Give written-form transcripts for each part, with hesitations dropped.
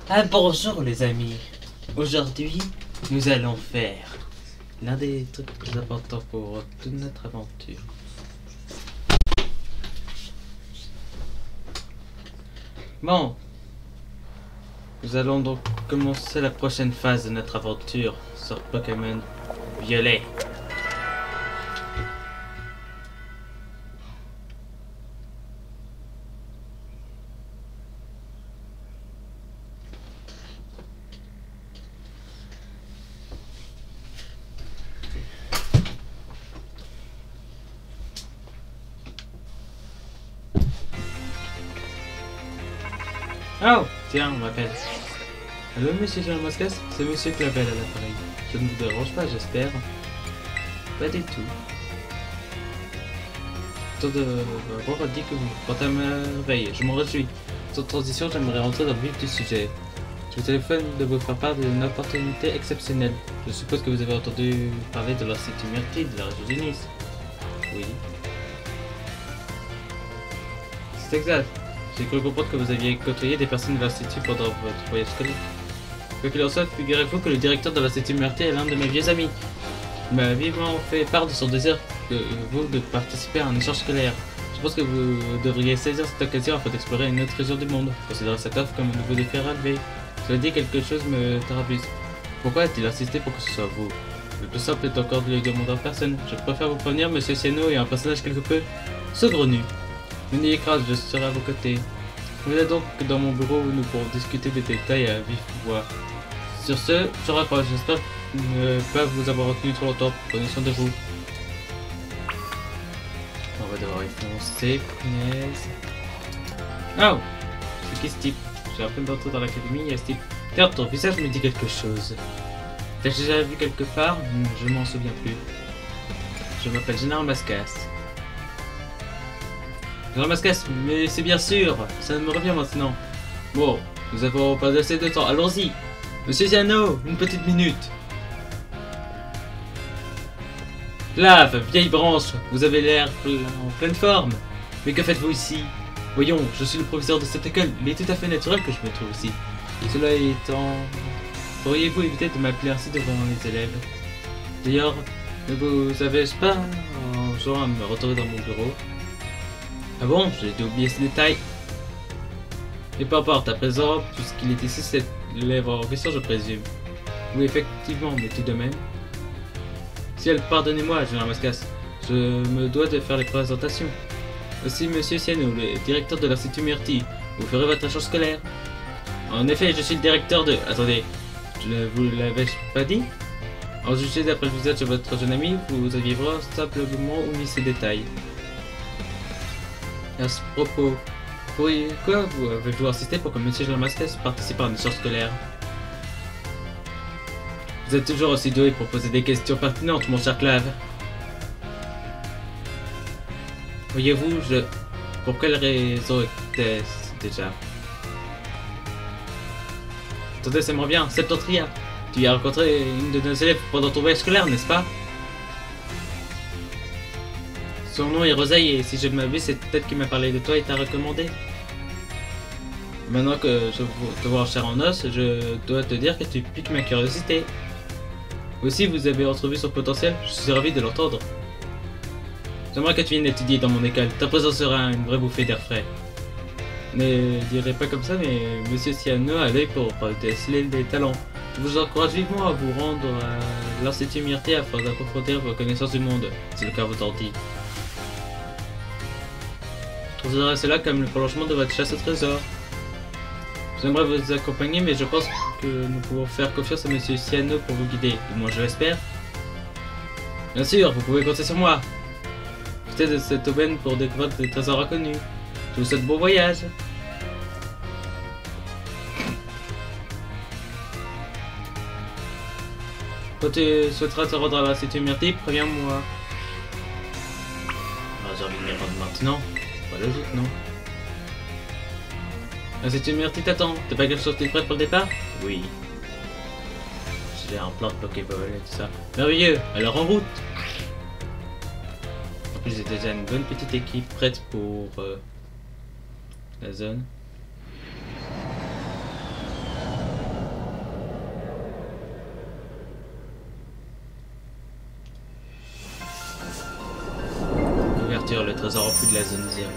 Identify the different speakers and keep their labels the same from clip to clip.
Speaker 1: Ah bonjour les amis. Aujourd'hui, nous allons faire l'un des trucs les plus importants pour toute notre aventure. Bon, nous allons donc commencer la prochaine phase de notre aventure sur Pokémon Violet. Oh, tiens, on m'appelle. Allô, monsieur Jean Moscas, c'est monsieur Clavel à l'appareil. Je ne vous dérange pas, j'espère. Pas du tout. Tant de avoir dit que vous portez à merveille, je m'en réjouis. Sans transition, j'aimerais rentrer dans le vif du sujet. Je vous téléphone de vous faire part d'une opportunité exceptionnelle. Je suppose que vous avez entendu parler de l'Institut Myrtille de la région du Nice. Oui. C'est exact. J'ai cru comprendre que vous aviez côtoyé des personnes de l'Institut pendant votre voyage scolaire. Quoi qu'il en soit, figurez-vous que le directeur de l'Institut Myrtille est l'un de mes vieux amis. Il m'a vivement fait part de son désir de participer à un échange scolaire. Je pense que vous devriez saisir cette occasion afin d'explorer une autre région du monde, considérant cette offre comme un nouveau défi à relever. Cela dit, quelque chose me tarabuse. Pourquoi a-t-il insisté pour que ce soit vous? Le plus simple est encore de le demander en personne. Je préfère vous prévenir, monsieur Siano est un personnage quelque peu saugrenu. Mais n'ayez crainte, je serai à vos côtés. Venez donc dans mon bureau où nous pourrons discuter des détails à vif voix. Sur ce, je raccroche. J'espère ne pas vous avoir retenu trop longtemps. Prenez soin de vous. On va devoir y foncer, punaise. Oh! C'est qui ce type? J'ai à peine d'entrer dans l'académie, il y a ce type. Tiens, ton visage me dit quelque chose. T'as déjà vu quelque part? Je m'en souviens plus. Je m'appelle Général Mascas. Général Mascas, mais c'est bien sûr, ça me revient maintenant. Bon, nous avons pas assez de temps, allons-y. Monsieur Ziano, une petite minute. Lave, vieille branche, vous avez l'air en pleine forme. Mais que faites-vous ici? Voyons, je suis le professeur de cette école, il est tout à fait naturel que je me trouve ici. Cela étant... Pourriez-vous éviter de m'appeler ainsi devant les élèves? D'ailleurs, ne vous avez-je pas en jouant à me retourner dans mon bureau? Ah bon, j'ai dû oublier ce détail. Et peu importe, à présent, puisqu'il est ici, c'est l'élève en question, je présume. Oui, effectivement, mais tout de même. Ciel, pardonnez-moi, Général Mascas, je me dois de faire les présentations. Aussi, monsieur Siano, le directeur de l'Institut Myrtille, vous ferez votre échange scolaire. En effet, je suis le directeur de... Attendez, je ne vous l'avais pas dit? En juger d'après le visage de votre jeune ami, vous aviez vraisemblablement omis ces détails. À ce propos, pourquoi vous avez-vous insisté pour que monsieur Jean Mascas participe à un échange scolaire? Vous êtes toujours aussi doué pour poser des questions pertinentes, mon cher Clave. Voyez-vous, Pour quelle raison était-ce déjà? Attendez, ça me revient, Septentria. Tu as rencontré une de nos élèves pendant ton voyage scolaire, n'est-ce pas? Son nom est Roseille et si je ne m'abuse, c'est peut-être qui m'a parlé de toi et t'a recommandé. Maintenant que je te vois en chair en os, je dois te dire que tu piques ma curiosité. Aussi, vous avez entrevu son potentiel, je suis ravi de l'entendre. J'aimerais que tu viennes étudier dans mon école, ta présence sera une vraie bouffée d'air frais. Ne dirais pas comme ça, mais monsieur Siano a l'œil pour déceler des talents. Je vous encourage vivement à vous rendre à l'Institut Myrtille afin d'approfondir vos connaissances du monde, si le cas vous tente. Considérez cela comme le prolongement de votre chasse au trésor. J'aimerais vous accompagner, mais je pense que nous pouvons faire confiance à monsieur Siano pour vous guider, du moins je l'espère. Bien sûr, vous pouvez compter sur moi. Profitez de cette aubaine pour découvrir des trésors inconnus. Je vous souhaite bon voyage. Quand tu souhaiteras te rendre à l'Institut Myrtille, préviens-moi. J'ai envie de m'y rendre maintenant. Pas logique, non? L'Institut Myrtille t'attend. T'as pas quelque chose qui est prêt pour le départ? Oui. J'ai un plan de Pokéball et tout ça. Merveilleux. Alors en route. En plus, j'ai déjà une bonne petite équipe prête pour la zone. sûr, le trésor enfoui de la zone 0.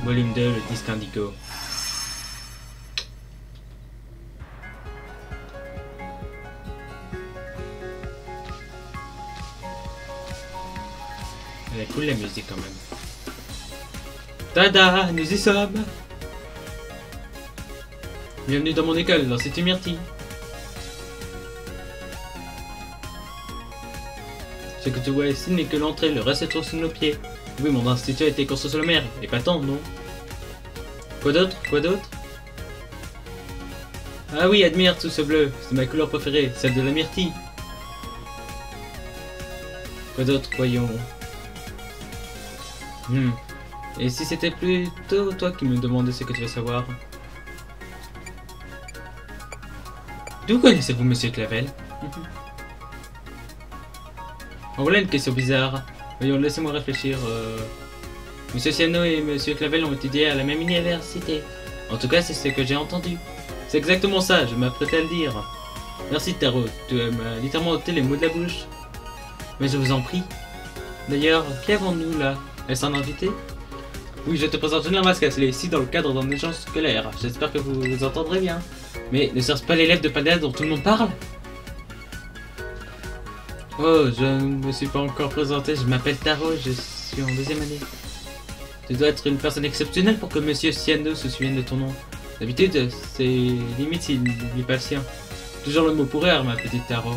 Speaker 1: Volume 2, le disque indigo. Elle est cool la musique quand même. Tada, nous y sommes! Bienvenue dans mon école, l'Institut Myrtille. Ce que tu vois ici n'est que l'entrée, le reste se trouve sous nos pieds. Oui, mon institut a été construit sur la mer, et pas tant, non? Quoi d'autre? Quoi d'autre? Ah oui, admire tout ce bleu, c'est ma couleur préférée, celle de la myrtille. Quoi d'autre, voyons? Et si c'était plutôt toi qui me demandais ce que tu veux savoir? D'où connaissez-vous Monsieur Clavel? En voilà une question bizarre. Voyons, laissez-moi réfléchir. Monsieur Ciano et Monsieur Clavel ont étudié à la même université. En tout cas, c'est ce que j'ai entendu. C'est exactement ça, je m'apprêtais à le dire. Merci Taro, tu m'as littéralement ôté les mots de la bouche. Mais je vous en prie. D'ailleurs, qui avons-nous là? Est-ce un invité? Oui, je te présente Junior Mascas, il est ici dans le cadre d'un échange scolaire. J'espère que vous vous entendrez bien. Mais ne serait-ce pas l'élève de Paldea dont tout le monde parle? Oh, je ne me suis pas encore présenté, je m'appelle Taro, je suis en 2e année. Tu dois être une personne exceptionnelle pour que Monsieur Ciano se souvienne de ton nom. D'habitude, c'est limite s'il n'oublie pas le sien. Toujours le mot pour rire, ma petite Taro.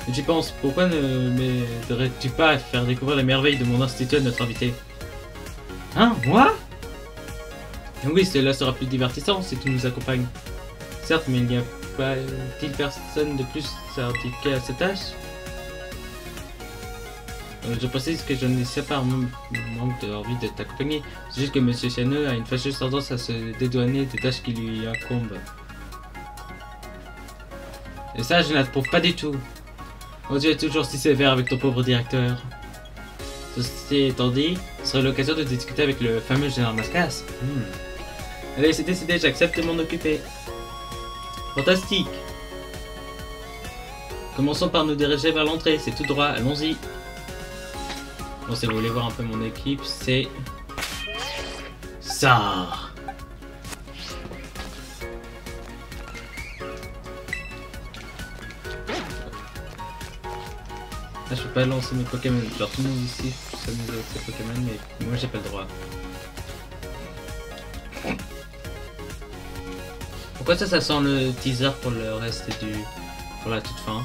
Speaker 1: Mais j'y pense, pourquoi ne m'aiderais-tu pas à faire découvrir les merveilles de mon institut à notre invité? Hein, moi? Oui, cela sera plus divertissant si tu nous accompagnes. Certes, mais il n'y a pas-t-il personne de plus à indiquer à cette tâche? Je précise que je ne sais pas manque d'envie de t'accompagner. C'est juste que Monsieur Ciano a une fâcheuse tendance à se dédouaner des tâches qui lui incombent. Et ça, je n'approuve pas du tout. Oh, tu es toujours si sévère avec ton pauvre directeur. Ceci étant dit, ce serait l'occasion de discuter avec le fameux Junior Mascas. Allez, c'est décidé, j'accepte de m'en occuper. Fantastique. Commençons par nous diriger vers l'entrée, c'est tout droit, allons-y. Bon, si vous voulez voir un peu mon équipe, c'est... ça. Là, je peux pas lancer mes Pokémon. Genre, tout le monde ici s'amuse avec ses Pokémon, mais moi j'ai pas le droit. Pourquoi ça sent le teaser pour le reste pour la toute fin?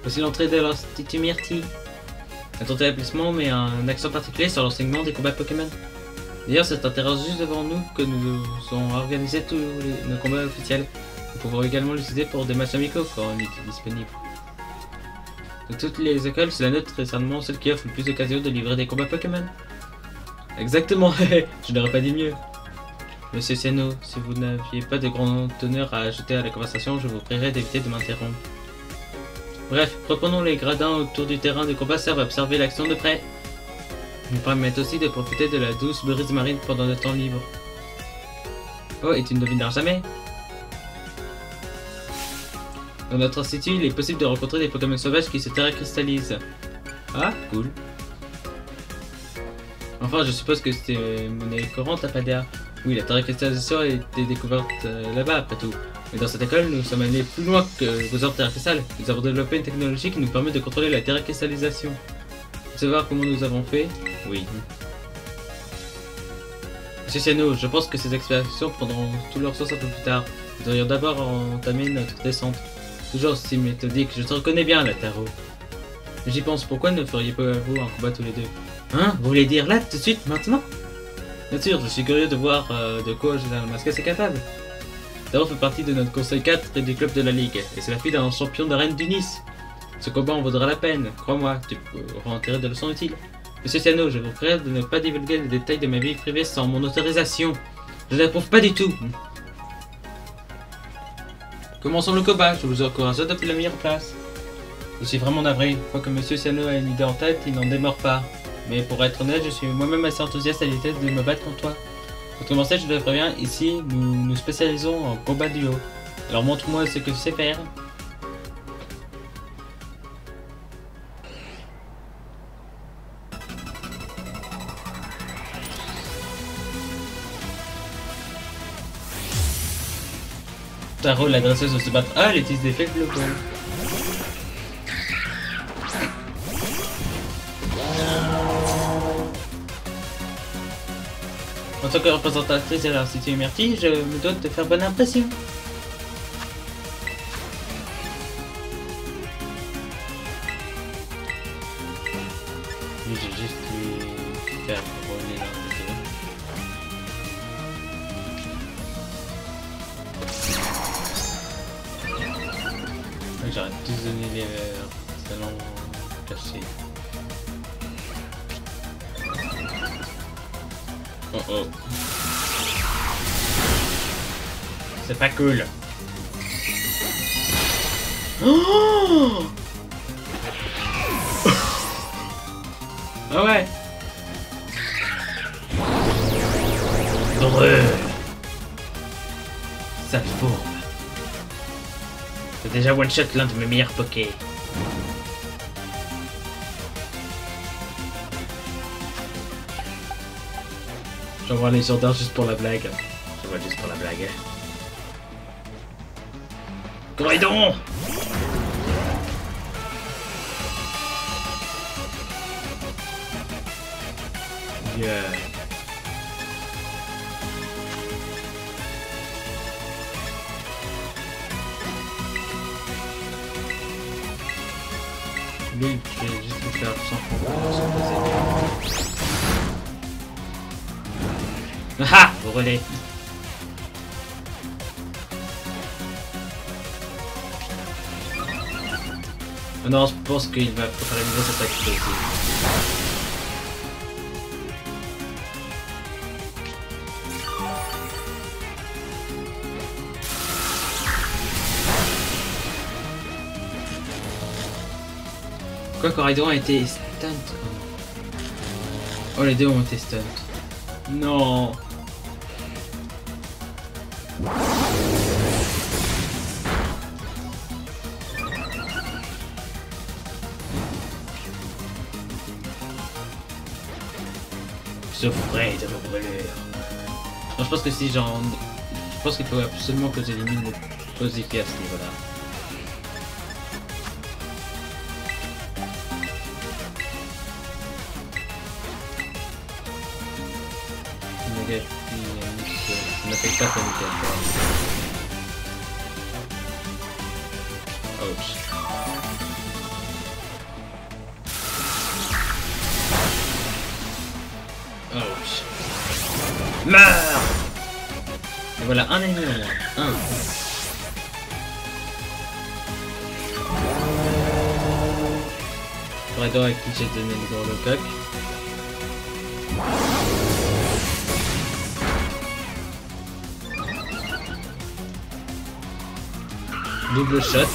Speaker 1: Voici l'entrée de l'Institut Myrtille. Notre établissement met un accent particulier sur l'enseignement des combats Pokémon. D'ailleurs, c'est un terrain juste devant nous que nous avons organisé tous nos combats officiels. Nous pouvons également l'utiliser pour des matchs amicaux quand on est disponible. De toutes les écoles, c'est la nôtre est certainement celle qui offre le plus d'occasions de livrer des combats Pokémon. Exactement, je n'aurais pas dit mieux. Monsieur Ciano, si vous n'aviez pas de grand honneur à ajouter à la conversation, je vous prierai d'éviter de m'interrompre. Bref, reprenons les gradins autour du terrain de combat servent à observer l'action de près. Ils nous permettent aussi de profiter de la douce brise marine pendant le temps libre. Oh, et tu ne devineras jamais? Dans notre institut, il est possible de rencontrer des Pokémon sauvages qui se terra-cristallisent. Ah, cool. Enfin, je suppose que c'était monnaie courante à Paldea. Oui, la terra-cristallisation a été découverte là-bas, après tout. Mais dans cette école, nous sommes allés plus loin que vos ordres terra-cristal. Nous avons développé une technologie qui nous permet de contrôler la terra-cristallisation. Vous savez voir comment nous avons fait? Oui. Monsieur Ciano, je pense que ces explorations prendront tout leur sens un peu plus tard. Nous devrions d'abord entamer notre descente. Toujours aussi méthodique, je te reconnais bien, la Taro. Mais j'y pense, pourquoi ne feriez pas vous un combat tous les deux? Hein? Vous voulez dire là, tout de suite, maintenant? Bien sûr, je suis curieux de voir de quoi Junior Mascas est capable. Taro fait partie de notre conseil 4 et du club de la ligue, et c'est la fille d'un champion d'arène du Nice. Ce combat en vaudra la peine, crois-moi, tu auras intérêt de leçons utiles. Monsieur Ciano, je vous prie de ne pas divulguer les détails de ma vie privée sans mon autorisation. Je n'approuve pas du tout. Commençons le combat, je vous encourage à adopter la meilleure place. Je suis vraiment navré, une fois que Monsieur Ciano a une idée en tête, il n'en démord pas. Mais pour être honnête, je suis moi-même assez enthousiaste à l'idée de me battre contre toi. Pour commencer, je te préviens, ici, nous nous spécialisons en combat duo. Alors montre-moi ce que tu sais faire. Taro, la dresseuse, de se battre. Ah, elle utilise des faibles bleu. En tant que représentatrice de l'Institut Myrtille, je me dois de faire bonne impression. Oui, j'ai juste lui faire rouler dans le jeu. J'arrête de donner les salons cachés. Oh oh. C'est pas cool. Oh. Ah ouais. Drôle. Sale fourbe. T'as déjà one-shot l'un de mes meilleurs pokés. J'envoie les légendaire juste pour la blague. J'envoie juste pour la blague. Coridon! Yeah. Lui, je vais juste lui faire sans problème. Ah! Relais. Oh non, je pense qu'il va préparer une grosse attaque aussi. Quoi, Coridon a été stunt? Oh, les deux ont été stunt. Non. Je souffrais de vos brûlures. Non, je pense que si j'en... Je pense qu'il faut absolument que j'élimine le positif à ce niveau-là. Je n'appelle pas communicateur. Ouch. Ouch. Meurs! Et voilà, un ennemi en moins. Un. Coridon à qui j'ai donné le gros coq. Double shot.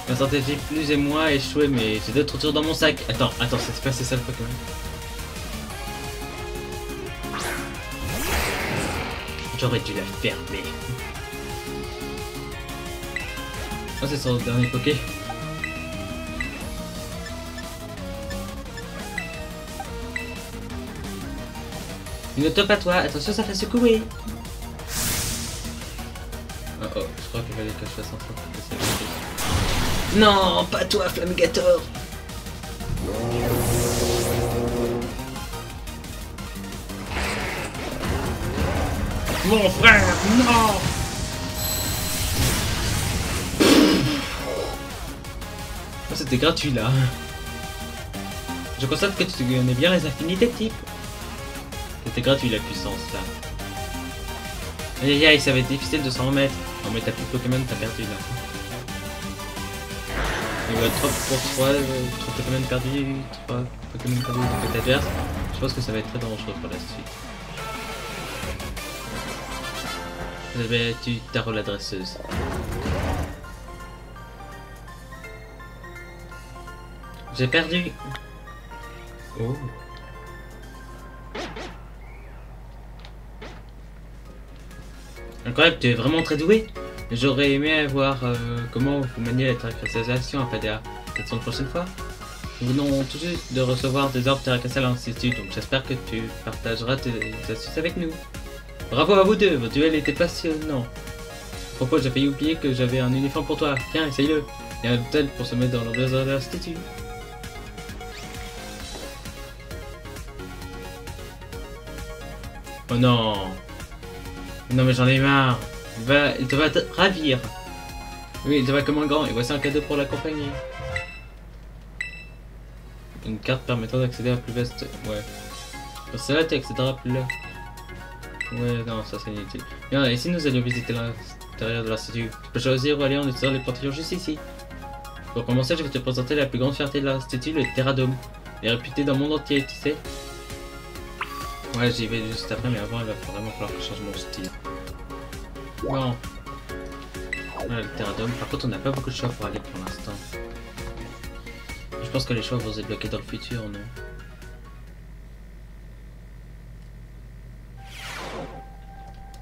Speaker 1: Ma stratégie plus et moi a échoué, mais j'ai d'autres tours dans mon sac. Attends, c'est pas ça le Pokémon. J'aurais dû la fermer. Oh, c'est son dernier Poké. Une top à toi, attention ça fait secouer. Oh oh, je crois qu'il fallait que je fasse un truc. Non, pas toi Flamigator. Mon frère, non. Oh, c'était gratuit là. Je constate que tu connais bien les affinités type. C'était gratuit la puissance là. Aïe aïe, ça va être difficile de s'en remettre. Non mais t'as plus de Pokémon, t'as perdu là. Il va 3 pour 3 Pokémon perdus, 3 Pokémon perdus de côté adverse. Je pense que ça va être très dangereux pour la suite. J'avais tu Taro la dresseuse. J'ai perdu. Oh. Incroyable, tu es vraiment très doué. J'aurais aimé voir comment vous maniez la terracassation à Paldea. Peut-être une prochaine fois. Nous venons tout juste de recevoir des ordres terracassal à l'Institut, donc j'espère que tu partageras tes astuces avec nous. Bravo à vous deux, votre duel était passionnant. À propos, j'ai failli oublier que j'avais un uniforme pour toi. Tiens, essaye-le. Il y a un hôtel pour se mettre dans l'ambiance de l'Institut. Oh non. Non mais j'en ai marre. Il te va te ravir. Oui, il te va comme un grand. Et voici un cadeau pour la compagnie. Une carte permettant d'accéder à plus vaste. Ouais. Pour cela, tu accéderas plus là. Ouais, non, ça c'est inutile. Bien, ici nous allions visiter l'intérieur de l'institut. Tu peux choisir ou aller en utilisant les portillons juste ici. Pour commencer, je vais te présenter la plus grande fierté de l'institut, le Terradome. Il est réputé dans le monde entier, tu sais. Ouais, j'y vais juste après, mais avant, il va vraiment falloir que je change mon style. Bon. Voilà le Terradome. Par contre, on n'a pas beaucoup de choix pour aller pour l'instant. Je pense que les choix vont se débloquer dans le futur, non?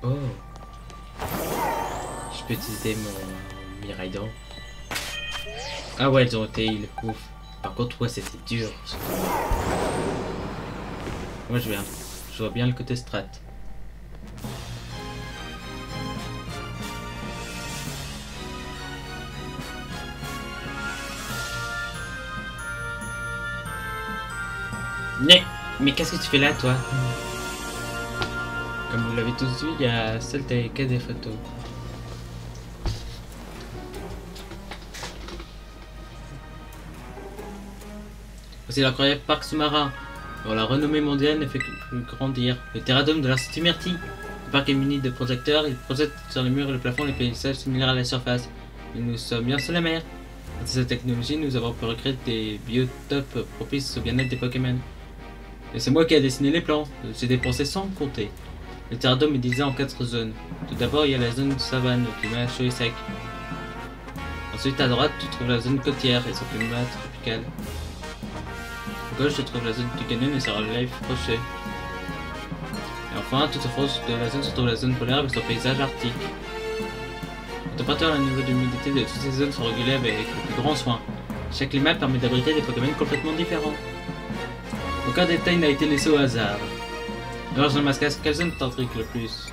Speaker 1: Oh. Je peux utiliser mon Miraidon. Ah ouais, elles ont été heal. Ouf. Par contre, ouais, c'était dur. Moi, je vois bien le côté strat. Mais qu'est-ce que tu fais là, toi? Comme vous l'avez tous vu, il y a seul des photos. C'est l'incroyable parc sous-marin, dont la renommée mondiale ne fait que grandir. Le Terradome de l'Institut Myrtille. Le parc est muni de projecteurs, il projette sur les murs et le plafond les paysages similaires à la surface. Et nous sommes bien sous la mer. Grâce à cette technologie, nous avons pu recréer des biotopes propices au bien-être des Pokémon. Et c'est moi qui ai dessiné les plans. J'ai dépensé sans compter. Le Terradome est divisé en 4 zones. Tout d'abord, il y a la zone savane, au climat chaud et sec. Ensuite, à droite, tu trouves la zone côtière et son climat tropical. À gauche, tu trouves la zone du canyon et sa relief rocheux. Et enfin, tout au fond de la zone se trouve la zone polaire avec son paysage arctique. La température et le niveau d'humidité de toutes ces zones sont régulés avec le plus grand soin. Chaque climat permet d'abriter des Pokémon complètement différents. Aucun détail n'a été laissé au hasard. Alors, Jean Mascas, quelle zone t'intrigue le plus?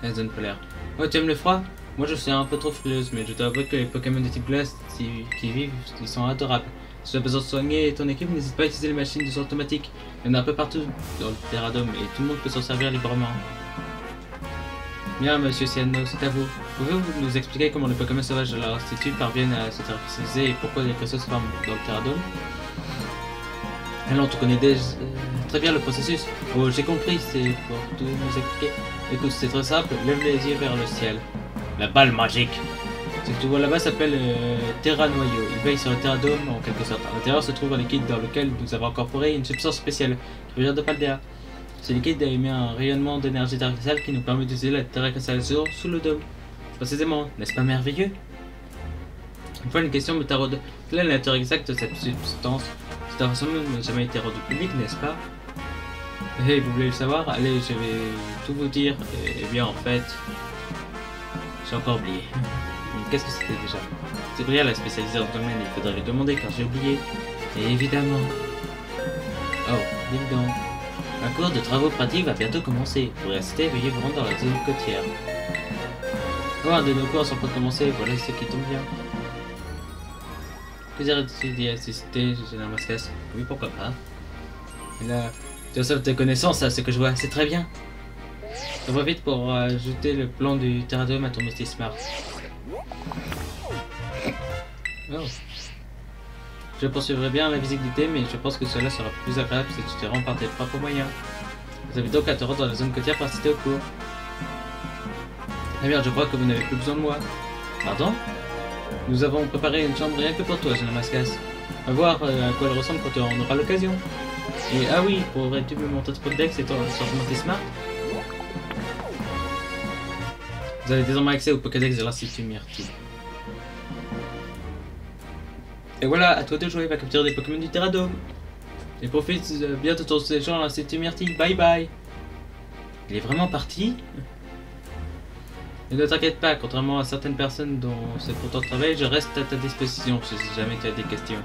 Speaker 1: La zone polaire. Oh, tu aimes le froid? Moi, je suis un peu trop frileuse, mais je dois avouer que les Pokémon de type glace qui vivent, ils sont adorables. Si tu as besoin de soigner ton équipe, n'hésite pas à utiliser les machines de soins automatiques. Il y en a un peu partout dans le Terradome et tout le monde peut s'en servir librement. Bien, monsieur Ciano, c'est à vous. Pouvez-vous nous expliquer comment les Pokémon sauvages de l'Institut parviennent à se terrariser et pourquoi les cristaux se forment dans le Terradome? Alors, tu connais déjà très bien le processus. Oh, j'ai compris, c'est pour tout nous expliquer. Écoute, c'est très simple, lève les yeux vers le ciel. La balle magique. Ce que tu vois là-bas s'appelle Terra Noyau. Il veille sur le Terradome en quelque sorte. À l'intérieur se trouve un liquide dans lequel nous avons incorporé une substance spéciale qui vient de Paldea. Ce liquide a émis un rayonnement d'énergie terracassale qui nous permet d'utiliser la terracassation sous le dôme. Précisément, n'est-ce pas merveilleux? Une fois une question me taraude. Quelle est la nature exacte de cette substance? Cette information n'a jamais été rendue publique, n'est-ce pas? Hey, vous voulez le savoir? Allez, je vais tout vous dire. Eh bien, en fait, j'ai encore oublié. Qu'est-ce que c'était déjà? C'est Brielle la spécialisée dans le domaine, il faudrait lui demander car j'ai oublié. Et évidemment. Oh, dites donc. Un cours de pratiques va bientôt commencer. Pour y assister, veuillez vous rendre dans la zone côtière. Oh, un de nos cours sont prêts de commencer, voilà ce qui tombe bien. Plaisir d'y assister, j'ai un mascasse. Oui, pourquoi pas. Et là, tu as tes connaissances, à ce que je vois, c'est très bien. Ça va vite pour ajouter le plan du Terradome à ton Misty Smart. Oh. Je poursuivrai bien la visibilité, mais je pense que cela sera plus agréable si tu te rends par tes propres moyens. Vous avez donc à te rendre dans la zone côtière pour assister au cours. Eh bien, je crois que vous n'avez plus besoin de moi. Pardon? Nous avons préparé une chambre rien que pour toi, Jean Mascas. À voir à quoi elle ressemble quand tu en auras l'occasion. Et ah oui, pourrais-tu me montrer ton Pokédex et ton Misty Smart? Vous avez désormais accès au Pokédex de l'Institut Myrtille. Et voilà, à toi de jouer, va capturer des Pokémon du Terradome. Et profite bien de ton séjour à cette Myrtille. Bye bye. Il est vraiment parti? Et ne t'inquiète pas, contrairement à certaines personnes dont c'est pourtant le travail, je reste à ta disposition si jamais tu as des questions.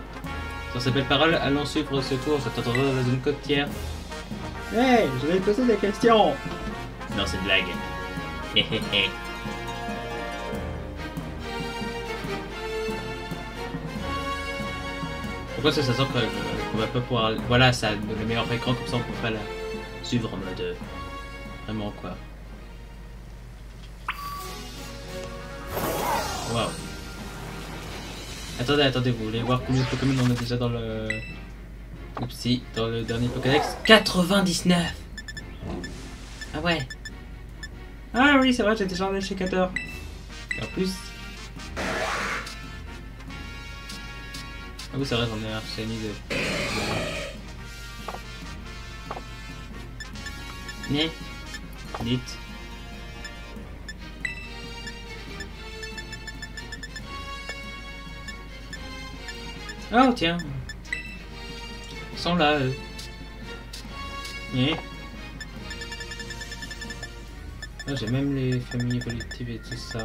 Speaker 1: Sur ces belles paroles, allons suivre ce tour, je t'attendrai dans la zone côtière.
Speaker 2: Hey, je vais te poser des questions.
Speaker 1: Non, c'est une blague. Héhéhé. Pourquoi ça sent qu'on va pas pouvoir... Voilà, ça a le meilleur écran, comme ça on peut pas la suivre en mode... Vraiment quoi. Waouh. Attendez, vous voulez voir combien de Pokémon on a déjà dans le... Oupsie, dans le dernier Pokédex? 99. Ah ouais.
Speaker 2: Ah oui, c'est vrai, j'ai déjà un échicateur.
Speaker 1: Et en plus... Ah oui, c'est vrai, j'en ai un shiny de... Né. Nit. Oh tiens. Ils sont là, eux. Né. Ah, j'ai même les familles évolutives et tout ça.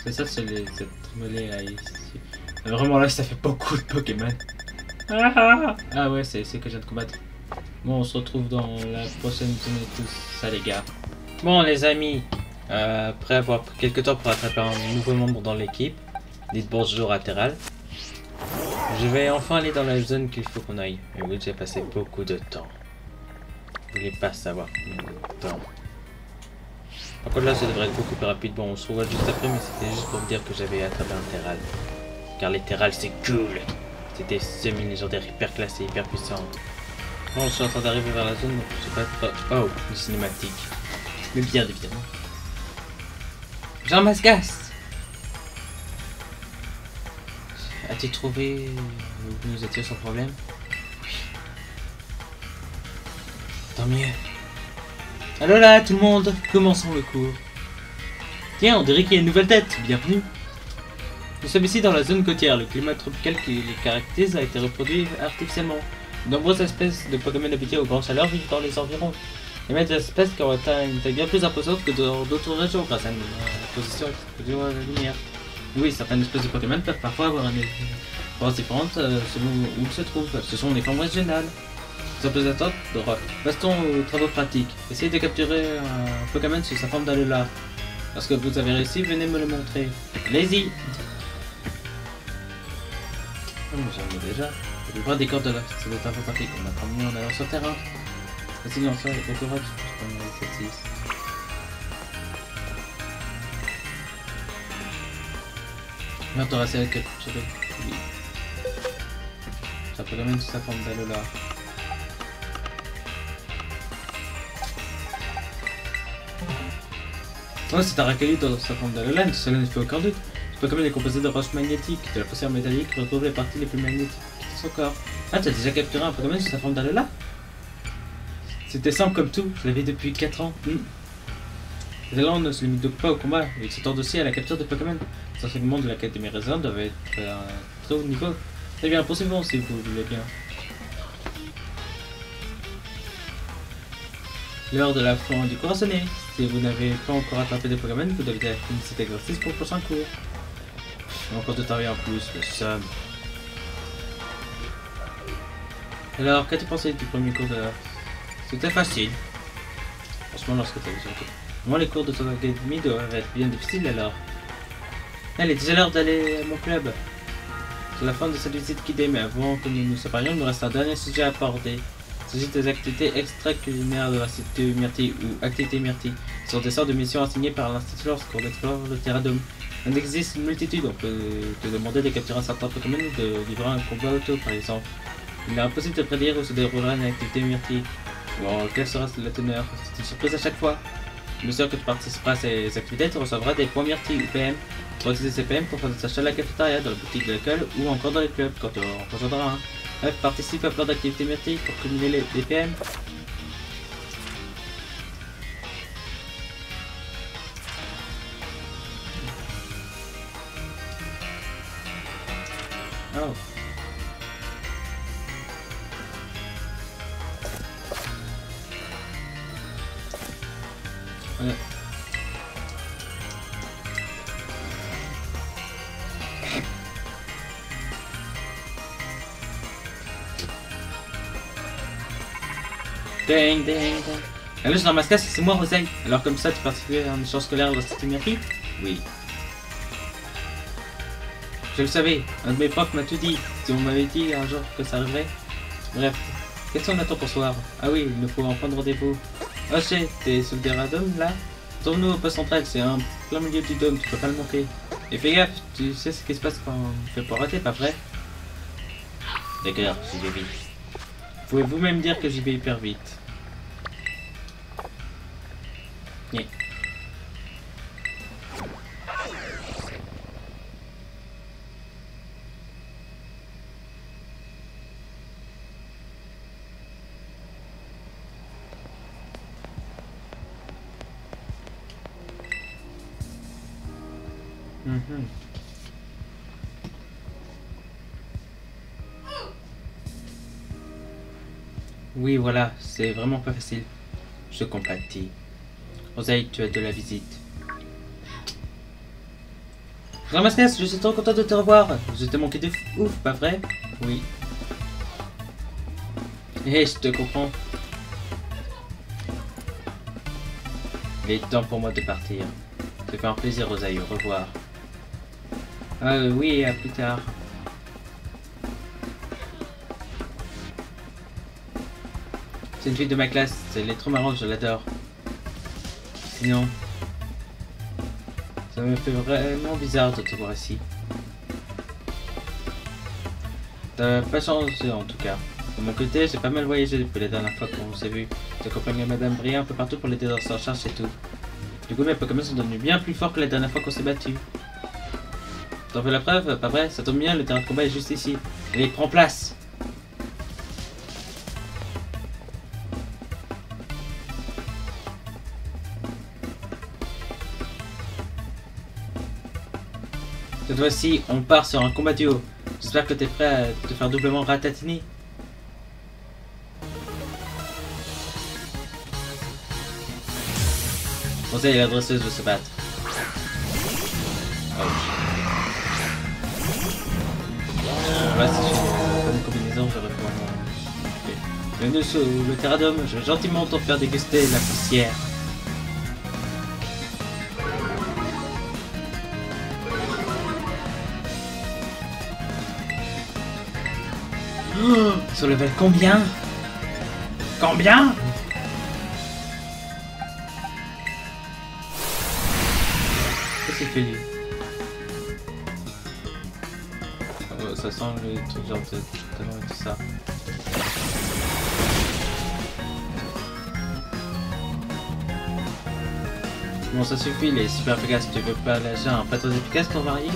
Speaker 1: C'est ça, c'est les... cette trémolée là ici. Vraiment là, ça fait beaucoup de Pokémon. Ah ouais, c'est que je viens de combattre. Bon, on se retrouve dans la prochaine zone et tout ça, les gars. Bon, les amis, après avoir pris quelques temps pour attraper un nouveau membre dans l'équipe, dites bonjour à Terral. Je vais enfin aller dans la zone qu'il faut qu'on aille. Et oui, j'ai passé beaucoup de temps. Vous voulez pas savoir combien de temps. Par contre, là, ça devrait être beaucoup plus rapide. Bon, on se revoit juste après, mais c'était juste pour vous dire que j'avais attrapé un Terral. Car les Terral, c'est cool. C'était semi-légendaire, hyper classé, hyper puissant. Bon, je suis en train d'arriver vers la zone, donc je sais pas trop... Oh, une cinématique. Mais bien évidemment. Jean Masgas! As-tu trouvé où nous étions sans problème? Oui. Tant mieux. Alors là, tout le monde, commençons le cours. Tiens, on dirait qu'il y a une nouvelle tête. Bienvenue. Nous sommes ici dans la zone côtière. Le climat tropical qui les caractérise a été reproduit artificiellement. De nombreuses espèces de Pokémon habituées aux grandes chaleurs vivent dans les environs. Il y a des espèces qui ont atteint une taille bien plus imposante que dans d'autres régions grâce à une position exposée à la lumière. Oui, certaines espèces de Pokémon peuvent parfois avoir une apparence différente selon où ils se trouvent. Ce sont les formes régionales. Sans plus attendre, passons aux travaux pratiques. Essayez de capturer un Pokémon sous sa forme d'Alola. Lorsque vous avez réussi, venez me le montrer. Allez-y! Oh, j'en ai déjà. La plupart des cordes de la c'est des travaux pratiques. On apprend mieux en allant sur le terrain. Facile dans ça, et bon courage. Je prends le 7-6. Merde, t'auras essayé de capturer. Oui. Ça peut quand même sous sa forme d'Alola. Ouais, c'est un Aracali dans sa forme d'Alolan, cela ne fait aucun doute. Ce Pokémon est composé de roches magnétiques, de la poussière métallique qui retrouve les parties les plus magnétiques de son corps. Ah, tu as déjà capturé un Pokémon sous sa forme d'Alola? C'était simple comme tout, je l'avais depuis 4 ans. Les Alolan ne se limitent donc pas au combat, ils s'attendent aussi à la capture de Pokémon. Les enseignements de l'Académie Résident doivent être à un très haut niveau. Eh bien, poursuivons si vous voulez bien. L'heure de la fin du cours a sonné. Si vous n'avez pas encore attrapé de Pokémon, vous devez finir cet exercice pour le prochain cours. Encore de travail en plus, le somme. Alors, qu'as-tu pensé du premier cours de l'heure? C'était facile. Franchement, lorsque tu as besoin de... Moi, les cours de ton académie doivent être bien difficiles alors. Allez, déjà l'heure d'aller à mon club. C'est la fin de cette visite guidée, mais avant que nous nous séparions, il me reste un dernier sujet à aborder. Il s'agit des activités extra-culinaires de l'Institut Myrtille ou activités Myrtille. Ce sont des sortes de missions assignées par l'Institut lorsqu'on explore le Terradome. Il en existe une multitude, on peut te demander de capturer un certain Pokémon ou de livrer un combat auto par exemple. Il est impossible de prédire où se déroulera une activité Myrtille. Bon, quelle sera la teneur? C'est une surprise à chaque fois. Bien sûr que tu participeras à ces activités, tu recevras des points Myrtille ou PM. Tu pourras utiliser ces PM pour faire des achats à la cafétéria, dans la boutique de l'école ou encore dans les clubs quand tu en rejoindras un. Bref, participe à plein d'activités Myrtille pour cumuler les PM. Oh. Ding, ding, ding. Alors, je dans ma classe, c'est moi, Roseille. Alors, comme ça, tu participais à un échange scolaire dans cette mairie? Oui. Je le savais, un de mes profs m'a tout dit. Si on m'avait dit un jour que ça arriverait. Bref, qu'est-ce qu'on attend pour ce soir? Ah oui, il nous faut en prendre rendez-vous. Oh, shit, t'es sous le dôme là? Tourne-nous au poste central, c'est en plein milieu du dôme, tu peux pas le manquer. Et fais gaffe, tu sais ce qui se passe quand on fait pour rater, pas vrai? D'accord, j'y vais vite. Vous pouvez vous-même dire que j'y vais hyper vite. Yeah. Oui, voilà, c'est vraiment pas facile. Je compatis. Roseille, tu as de la visite. Ramasses, je suis trop content de te revoir. Je t'ai manqué de ouf, pas vrai? Oui. Hé, je te comprends. Il est temps pour moi de partir. Ça fait un plaisir, Roseille. Au revoir. Oui, à plus tard. C'est une fille de ma classe. Elle est trop marrante, je l'adore. Sinon, ça me fait vraiment bizarre de te voir ici. T'as pas changé en tout cas. De mon côté, j'ai pas mal voyagé depuis la dernière fois qu'on s'est vu. J'accompagnais Madame Bria un peu partout pour l'aider dans sa recherche et tout. Du coup, mes Pokémon sont devenus bien plus forts que la dernière fois qu'on s'est battu. T'en veux la preuve? Pas vrai? Ça tombe bien, le terrain de combat est juste ici. Allez, prends place! Cette fois-ci, on part sur un combat duo. J'espère que t'es prêt à te faire doublement ratatiner. Roseille et la dresseuse de se battre. Là, si j'ai une combinaison, j'aurais probablement... Bienvenue sur le Terradome, je vais gentiment t'en faire déguster la poussière. Oh, sur level combien? Combien? Qu'est-ce qu'il fait lui? Ça sent le truc genre de talent et tout ça. Bon, ça suffit, les super efficaces. Tu veux pas lâcher un pas très efficace pour varier?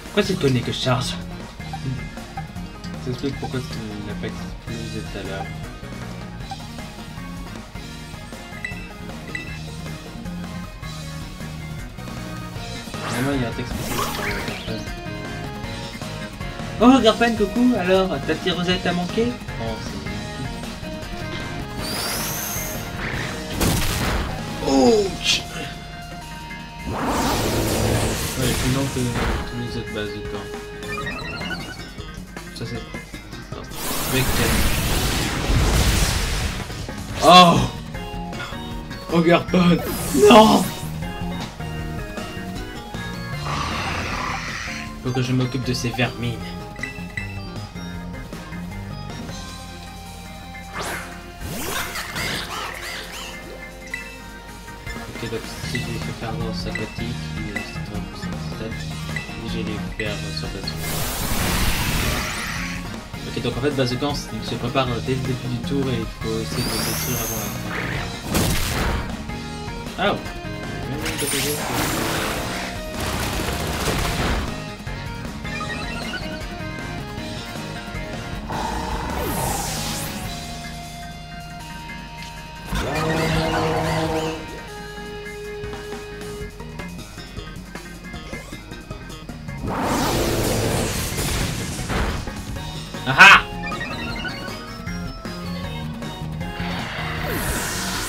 Speaker 1: Pourquoi c'est connu que je charge? Ça explique pourquoi tu n'as pas explosé tout à l'heure. Vraiment, il y a un texte spécial sur Garfen. Oh, Garfen, coucou! Alors, ta petite Rosette t'a manqué? Oh, c'est... Ouch! Ouais, plus long que tous les autres bases du camp. Ça c'est... Oh! Oh, Garfen! Non! Faut que je m'occupe de ces vermines. Ok, donc si je les fais faire dans sa aquatique, il est et je vais les faire sur Bazookan. Ok, donc en fait Bazookan il se prépare dès le début du tour et il faut essayer de le détruire avant la fin. Ah ouais. Ah ah!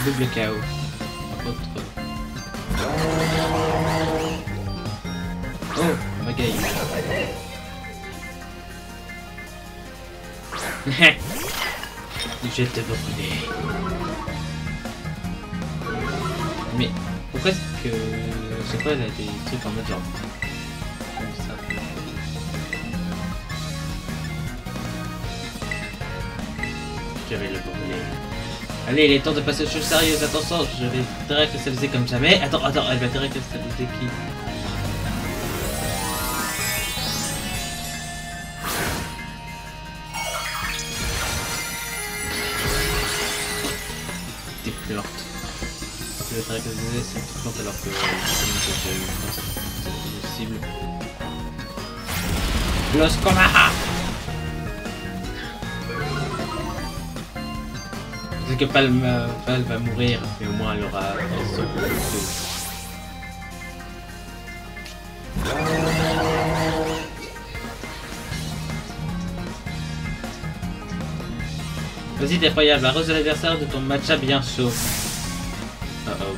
Speaker 1: Double KO. Par contre... Oh, Magaï. Je vais te brûler. Mais pourquoi est-ce que ce fois elle a des trucs en mode genre comme ça? Je vais le brûler. Allez, il est temps de passer aux choses sérieuses. Attention, je vais décristalliser comme jamais. Attends, elle va décristalliser qui? T'es plus morte. Je vais décristalliser cette plante alors que j'ai eu cible. Los Komaha! C'est que Pal va mourir, mais au moins elle aura son couteau. Vas-y, t'es effroyable, arrose de l'adversaire de ton matcha bien chaud. Oh oh.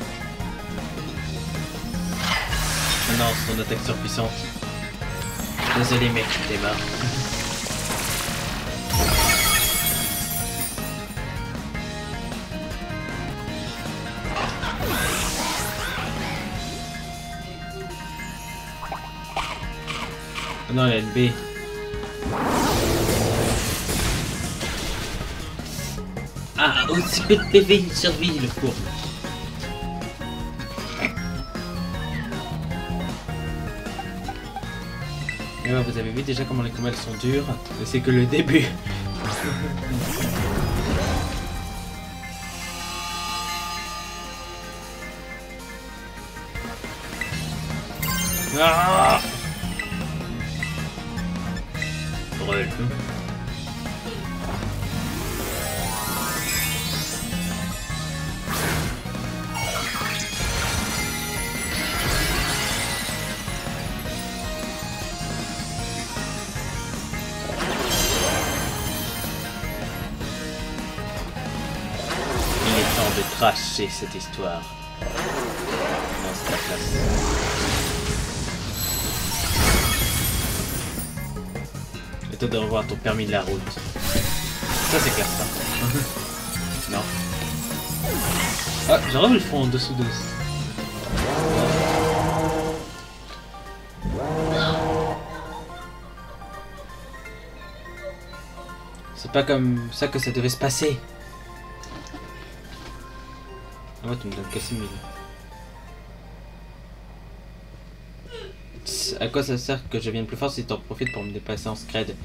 Speaker 1: Maintenant, son attaque surpuissante. Désolé mec, t'es mort. Non, il y a une B. Ah, aussi peu de PV, il survit le cours. Et ouais, vous avez vu déjà comment les combats sont durs, mais c'est que le début. Ah, brûle. Il est temps de cracher cette histoire. Non, c'est la place. Et toi de revoir ton permis de la route. Ça c'est classe ça. Non. Ah, j'aurais vu le fond en dessous de... C'est pas comme ça que ça devait se passer. Ah ouais, tu me donnes casser mille. À quoi ça sert que je vienne plus fort si t'en profites pour me dépasser en scred?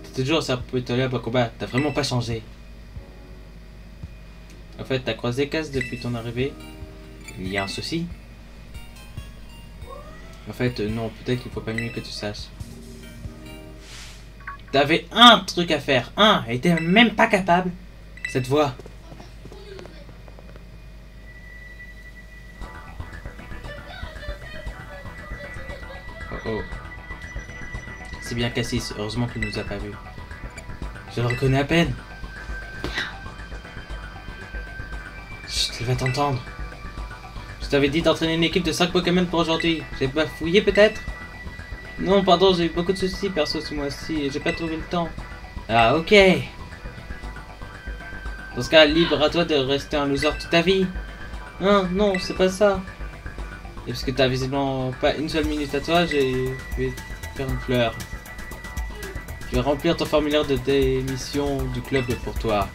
Speaker 1: T'es toujours ça peut être là au combat, t'as vraiment pas changé. En fait, t'as croisé Cass depuis ton arrivée? Il y a un souci? En fait, non, peut-être qu'il faut pas mieux que tu saches. T'avais un truc à faire, et t'es même pas capable. Cette voix. Oh. C'est bien Cassis, heureusement qu'il nous a pas vus. Je le reconnais à peine. Chut, il va t'entendre. Je t'avais dit d'entraîner une équipe de 5 Pokémon pour aujourd'hui. J'ai pas fouillé peut-être? Non, pardon, j'ai eu beaucoup de soucis perso ce mois-ci et j'ai pas trouvé le temps. Ah, ok. Dans ce cas, libre à toi de rester un loser toute ta vie. Non, c'est pas ça. Et parce que t'as visiblement pas une seule minute à toi, je vais te faire une fleur. Je vais remplir ton formulaire de démission du club pour toi.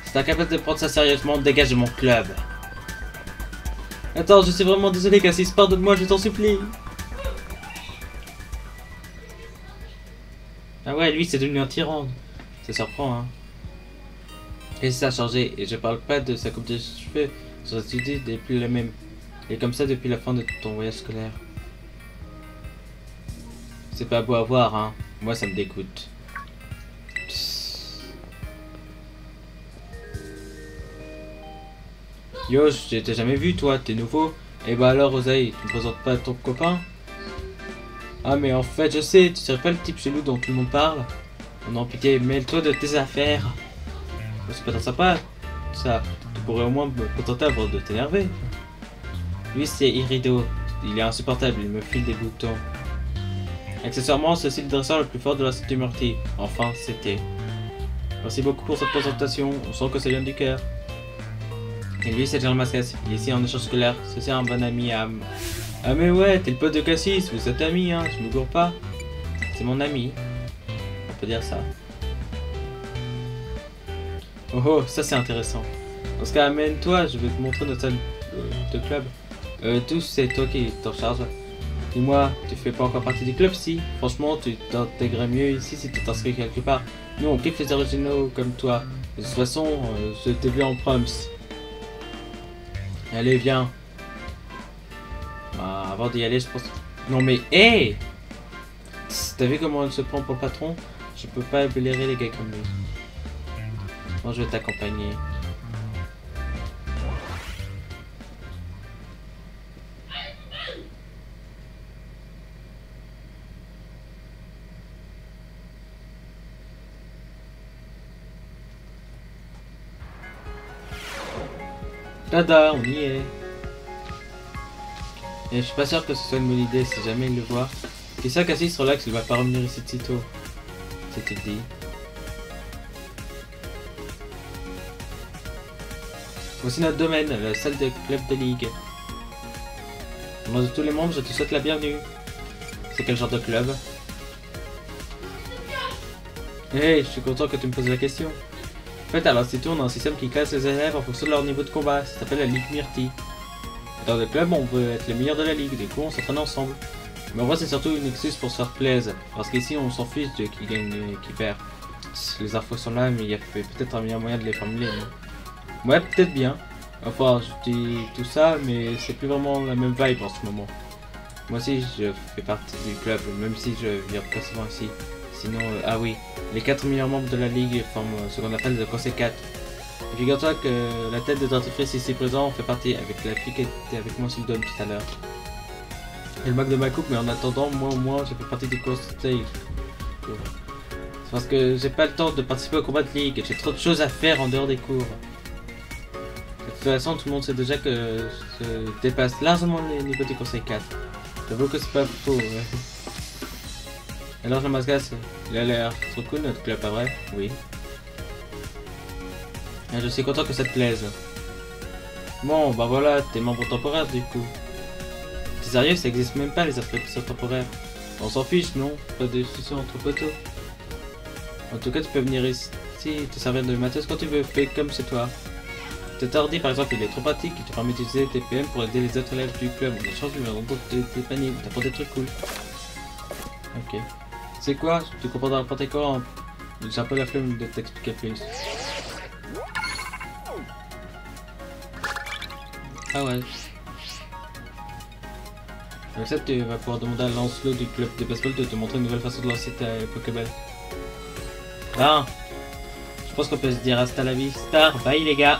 Speaker 1: Si t'es incapable de prendre ça sérieusement, dégage de mon club. Attends, je suis vraiment désolé Cassis, pardonne-moi, je t'en supplie. Ah ouais, lui c'est devenu un tyran. Ça surprend, hein. Et ça a changé, et je parle pas de sa coupe de cheveux. Son attitude n'est plus la même. Et comme ça depuis la fin de ton voyage scolaire. C'est pas beau à voir, hein. Moi ça me dégoûte. Yo, je t'ai jamais vu toi, t'es nouveau. Et bah alors Oseille, tu me présentes pas ton copain? Ah mais en fait je sais, tu serais pas le type chelou dont tout le monde parle. Oh non, pitié, mêle-toi de tes affaires. Oh, c'est pas tant sympa, ça. Tu pourrais au moins me contenter avant de t'énerver. Lui, c'est Irido. Il est insupportable, il me file des boutons. Accessoirement, c'est aussi le dresseur le plus fort de la cité Murty. Enfin, c'était. Merci beaucoup pour cette présentation, on sent que ça vient du cœur. Et lui, c'est Jean Mascas, il est ici en échange scolaire, c'est un bon ami à... Ah mais ouais, t'es le pote de Cassis, vous êtes amis, hein, je me gourre pas. C'est mon ami. On peut dire ça. Oh oh, ça c'est intéressant. Dans ce cas, amène-toi, je vais te montrer notre salle de club. Tous, c'est toi qui t'en charge. Dis-moi, tu fais pas encore partie du club si? Franchement, tu t'intégrerais mieux ici si tu t'inscris quelque part. Nous, on kiffe les originaux comme toi. De toute façon, je t'ai vu en proms. Allez, viens. Bah, avant d'y aller, je pense... Non mais, hé! T'as vu comment elle se prend pour le patron? Je peux pas blairer les gars comme lui. Moi, je vais t'accompagner. Tada, on y est. Et je suis pas sûr que ce soit une bonne idée si jamais il le voit. Et ça, Cassis, relax, il va pas revenir ici de sitôt. C'était dit. Voici notre domaine, la salle de club de ligue. Au nom de tous les membres, je te souhaite la bienvenue. C'est quel genre de club? Hey, je suis content que tu me poses la question. En fait, à l'institut, on a un système qui classe les élèves en fonction de leur niveau de combat. Ça s'appelle la Ligue Myrtille. Dans le club, on veut être les meilleurs de la ligue, du coup on s'entraîne ensemble. Mais en vrai, c'est surtout une excuse pour se faire plaisir. Parce qu'ici, on s'en fiche de qui gagne et qui perd. Les infos sont là, mais il y a peut-être un meilleur moyen de les formuler. Mais... ouais, peut-être bien. Enfin, je dis tout ça, mais c'est plus vraiment la même vibe en ce moment. Moi aussi, je fais partie du club, même si je viens pas souvent ici. Sinon, ah oui, les 4 meilleurs membres de la ligue forment ce qu'on appelle le Conseil 4. Et figure-toi que la tête de dentifrice ici présent fait partie avec la fille qui était avec moi sur le dôme tout à l'heure. Elle moque de ma coupe, mais en attendant, moi au moins, j'ai fait partie du conseil. C'est parce que j'ai pas le temps de participer au combat de ligue, j'ai trop de choses à faire en dehors des cours. De toute façon, tout le monde sait déjà que je dépasse largement les niveaux du Conseil 4. J'avoue que c'est pas faux, ouais. Alors Jean Mascas, il a l'air trop cool notre club, pas vrai? Oui. Et je suis content que ça te plaise. Bon, bah voilà, t'es membre temporaire du coup. T'es sérieux, ça existe même pas les inscriptions temporaires. On s'en fiche, non? Pas de discussion entre poteaux. En tout cas, tu peux venir ici te servir de matos quand tu veux, fais comme chez toi. Cet ordi par exemple, il est trop pratique, il te permet d'utiliser tes PM pour aider les autres élèves du club. On change de rendre tes paniers, t'apprends des trucs cool. Ok. C'est quoi? Tu comprendras n'importe quoi. J'ai un peu la flemme de t'expliquer plus. Ah ouais. Avec ça, tu vas pouvoir demander à Lancelot du club de baseball de te montrer une nouvelle façon de lancer ta Pokéball. Ah, je pense qu'on peut se dire hasta la vista. Bye les gars.